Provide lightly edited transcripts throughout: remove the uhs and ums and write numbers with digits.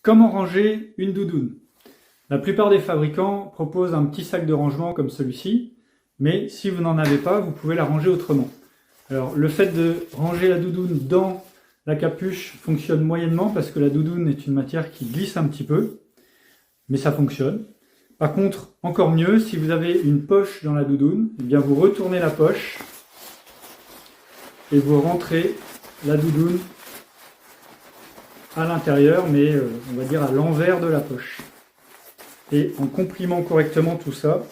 Comment ranger une doudoune? La plupart des fabricants proposent un petit sac de rangement comme celui-ci, mais si vous n'en avez pas, vous pouvez la ranger autrement. Alors, le fait de ranger la doudoune dans la capuche fonctionne moyennement parce que la doudoune est une matière qui glisse un petit peu, mais ça fonctionne. Par contre, encore mieux, si vous avez une poche dans la doudoune, eh bien vous retournez la poche et vous rentrez la doudoune à l'intérieur, mais on va dire à l'envers de la poche. Et en comprimant correctement tout ça,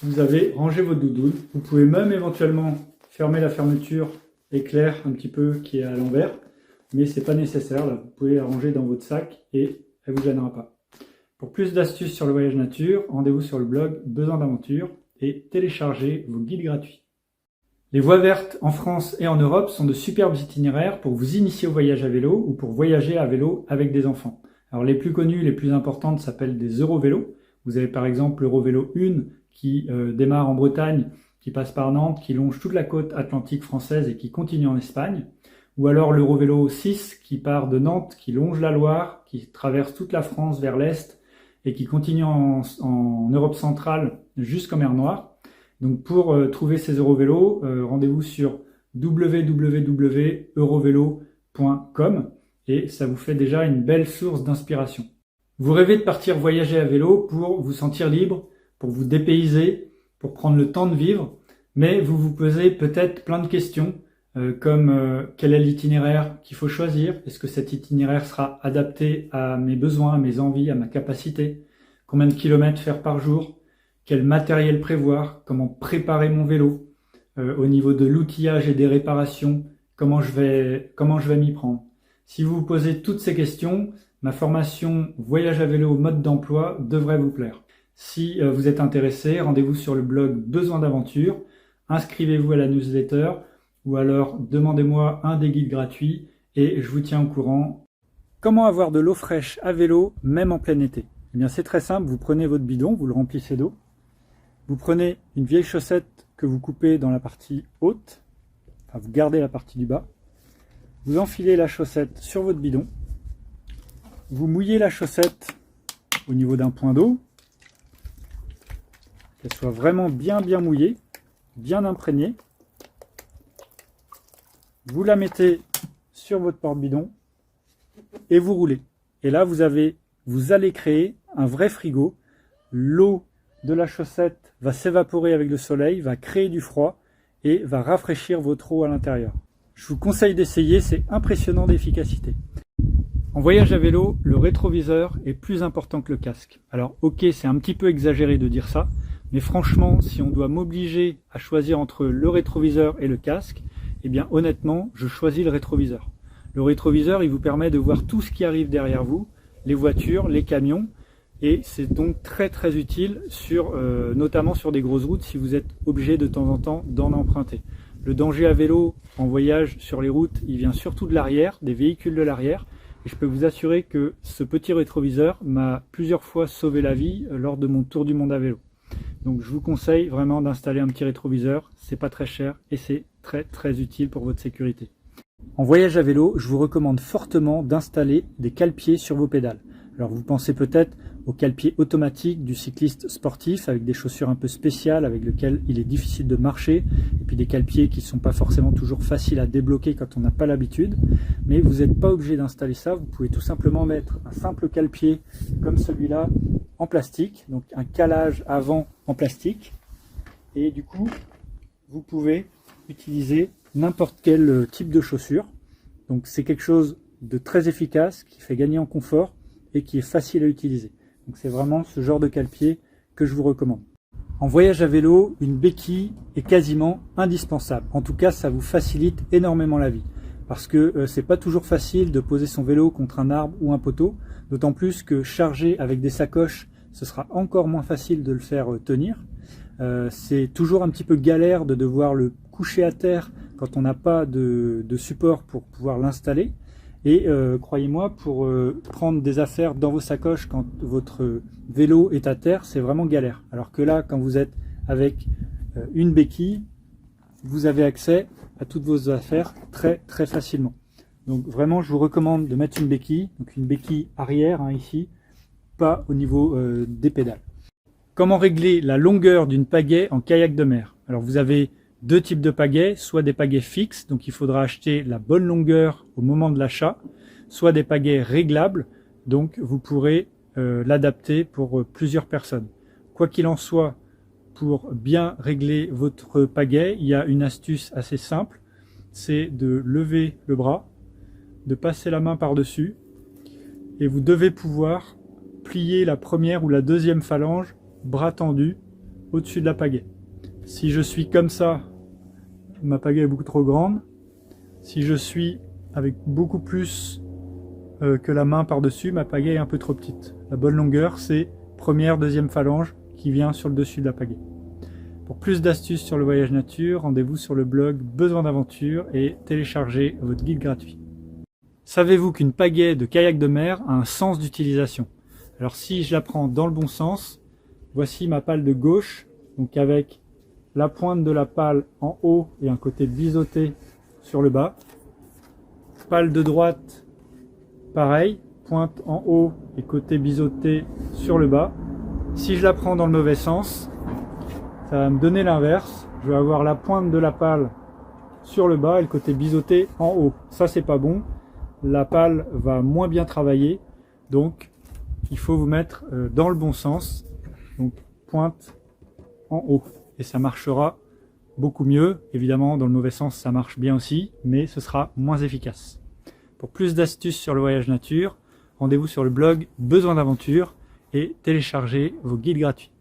vous avez rangé votre doudoune. Vous pouvez même éventuellement fermer la fermeture éclair un petit peu qui est à l'envers, mais c'est pas nécessaire. Là, vous pouvez la ranger dans votre sac et elle vous gênera pas. Pour plus d'astuces sur le voyage nature, rendez-vous sur le blog Besoin d'aventure et téléchargez vos guides gratuits. Les voies vertes en France et en Europe sont de superbes itinéraires pour vous initier au voyage à vélo ou pour voyager à vélo avec des enfants. Alors les plus connues, les plus importantes s'appellent des Eurovélos. Vous avez par exemple l'Eurovélo 1 qui démarre en Bretagne, qui passe par Nantes, qui longe toute la côte atlantique française et qui continue en Espagne. Ou alors l'Eurovélo 6 qui part de Nantes, qui longe la Loire, qui traverse toute la France vers l'est et qui continue en Europe centrale jusqu'en mer Noire. Donc pour trouver ces Eurovélos, rendez-vous sur www.eurovelo.com et ça vous fait déjà une belle source d'inspiration. Vous rêvez de partir voyager à vélo pour vous sentir libre, pour vous dépayser, pour prendre le temps de vivre, mais vous vous posez peut-être plein de questions comme quel est l'itinéraire qu'il faut choisir, est-ce que cet itinéraire sera adapté à mes besoins, à mes envies, à ma capacité, combien de kilomètres faire par jour, quel matériel prévoir, comment préparer mon vélo, au niveau de l'outillage et des réparations, comment je vais m'y prendre. Si vous vous posez toutes ces questions, ma formation Voyage à vélo mode d'emploi devrait vous plaire. Si vous êtes intéressé, rendez-vous sur le blog Besoin d'aventure, inscrivez-vous à la newsletter ou alors demandez-moi un des guides gratuits et je vous tiens au courant. Comment avoir de l'eau fraîche à vélo même en plein été? Eh bien c'est très simple, vous prenez votre bidon, vous le remplissez d'eau. Vous prenez une vieille chaussette que vous coupez dans la partie haute, enfin vous gardez la partie du bas, vous enfilez la chaussette sur votre bidon, vous mouillez la chaussette au niveau d'un point d'eau, qu'elle soit vraiment bien mouillée, bien imprégnée, vous la mettez sur votre porte-bidon et vous roulez. Et là vous allez créer un vrai frigo, l'eau de la chaussette va s'évaporer avec le soleil, va créer du froid et va rafraîchir votre eau à l'intérieur. Je vous conseille d'essayer, c'est impressionnant d'efficacité. En voyage à vélo, le rétroviseur est plus important que le casque. Alors ok, c'est un petit peu exagéré de dire ça, mais franchement, si on doit m'obliger à choisir entre le rétroviseur et le casque, eh bien honnêtement, je choisis le rétroviseur. Le rétroviseur, il vous permet de voir tout ce qui arrive derrière vous, les voitures, les camions, et c'est donc très utile notamment sur des grosses routes si vous êtes obligé de temps en temps d'en emprunter. Le danger à vélo en voyage sur les routes, il vient surtout de l'arrière, des véhicules de l'arrière, et je peux vous assurer que ce petit rétroviseur m'a plusieurs fois sauvé la vie lors de mon tour du monde à vélo. Donc je vous conseille vraiment d'installer un petit rétroviseur, c'est pas très cher et c'est très utile pour votre sécurité. En voyage à vélo, je vous recommande fortement d'installer des cale-pieds sur vos pédales. Alors vous pensez peut-être au cale-pied automatique du cycliste sportif avec des chaussures un peu spéciales avec lesquelles il est difficile de marcher et puis des cale-pieds qui ne sont pas forcément toujours faciles à débloquer quand on n'a pas l'habitude. Mais vous n'êtes pas obligé d'installer ça, vous pouvez tout simplement mettre un simple cale-pied comme celui-là en plastique, donc un calage avant en plastique et du coup vous pouvez utiliser n'importe quel type de chaussure. Donc c'est quelque chose de très efficace qui fait gagner en confort et qui est facile à utiliser. Donc c'est vraiment ce genre de cale-pied que je vous recommande. En voyage à vélo, une béquille est quasiment indispensable. En tout cas, ça vous facilite énormément la vie. Parce que c'est pas toujours facile de poser son vélo contre un arbre ou un poteau, d'autant plus que charger avec des sacoches, ce sera encore moins facile de le faire tenir. C'est toujours un petit peu galère de devoir le coucher à terre quand on n'a pas de support pour pouvoir l'installer. Et croyez-moi, pour prendre des affaires dans vos sacoches quand votre vélo est à terre, c'est vraiment galère. Alors que là, quand vous êtes avec une béquille, vous avez accès à toutes vos affaires très facilement. Donc vraiment, je vous recommande de mettre une béquille, donc une béquille arrière ici, pas au niveau des pédales. Comment régler la longueur d'une pagaie en kayak de mer? Alors vous avez deux types de pagaies, soit des pagaies fixes, donc il faudra acheter la bonne longueur au moment de l'achat, soit des pagaies réglables, donc vous pourrez l'adapter pour plusieurs personnes. Quoi qu'il en soit, pour bien régler votre pagaie, il y a une astuce assez simple, c'est de lever le bras, de passer la main par-dessus, et vous devez pouvoir plier la première ou la deuxième phalange, bras tendu, au-dessus de la pagaie. Si je suis comme ça, ma pagaie est beaucoup trop grande. Si je suis avec beaucoup plus que la main par-dessus, ma pagaie est un peu trop petite. La bonne longueur, c'est première, deuxième phalange qui vient sur le dessus de la pagaie. Pour plus d'astuces sur le voyage nature, rendez-vous sur le blog Besoin d'aventure et téléchargez votre guide gratuit. Savez-vous qu'une pagaie de kayak de mer a un sens d'utilisation? Alors si je la prends dans le bon sens, voici ma pale de gauche, donc avec la pointe de la pale en haut et un côté biseauté sur le bas. Pale de droite, pareil, pointe en haut et côté biseauté sur le bas. Si je la prends dans le mauvais sens, ça va me donner l'inverse. Je vais avoir la pointe de la pale sur le bas et le côté biseauté en haut. Ça, c'est pas bon. La pale va moins bien travailler. Donc, il faut vous mettre dans le bon sens. Donc, pointe en haut. Et ça marchera beaucoup mieux. Évidemment, dans le mauvais sens, ça marche bien aussi, mais ce sera moins efficace. Pour plus d'astuces sur le voyage nature, rendez-vous sur le blog Besoin d'aventure et téléchargez vos guides gratuits.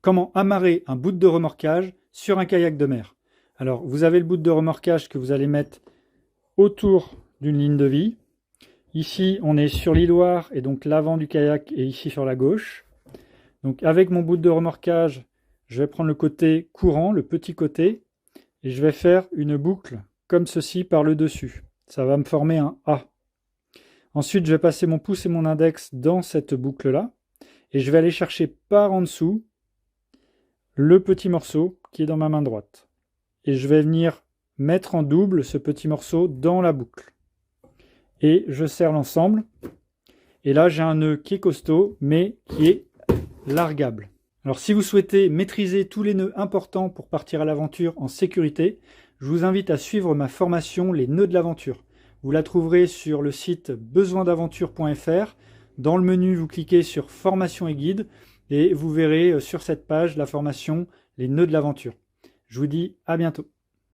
Comment amarrer un bout de remorquage sur un kayak de mer? Alors, vous avez le bout de remorquage que vous allez mettre autour d'une ligne de vie. Ici, on est sur l'îloir et donc l'avant du kayak est ici sur la gauche. Donc, avec mon bout de remorquage, je vais prendre le côté courant, le petit côté, et je vais faire une boucle comme ceci par le dessus. Ça va me former un A. Ensuite, je vais passer mon pouce et mon index dans cette boucle-là, et je vais aller chercher par en dessous le petit morceau qui est dans ma main droite. Et je vais venir mettre en double ce petit morceau dans la boucle. Et je serre l'ensemble. Et là, j'ai un nœud qui est costaud, mais qui est largable. Alors, si vous souhaitez maîtriser tous les nœuds importants pour partir à l'aventure en sécurité, je vous invite à suivre ma formation Les nœuds de l'aventure. Vous la trouverez sur le site besoindaventure.fr. Dans le menu, vous cliquez sur Formation et guide et vous verrez sur cette page la formation Les nœuds de l'aventure. Je vous dis à bientôt.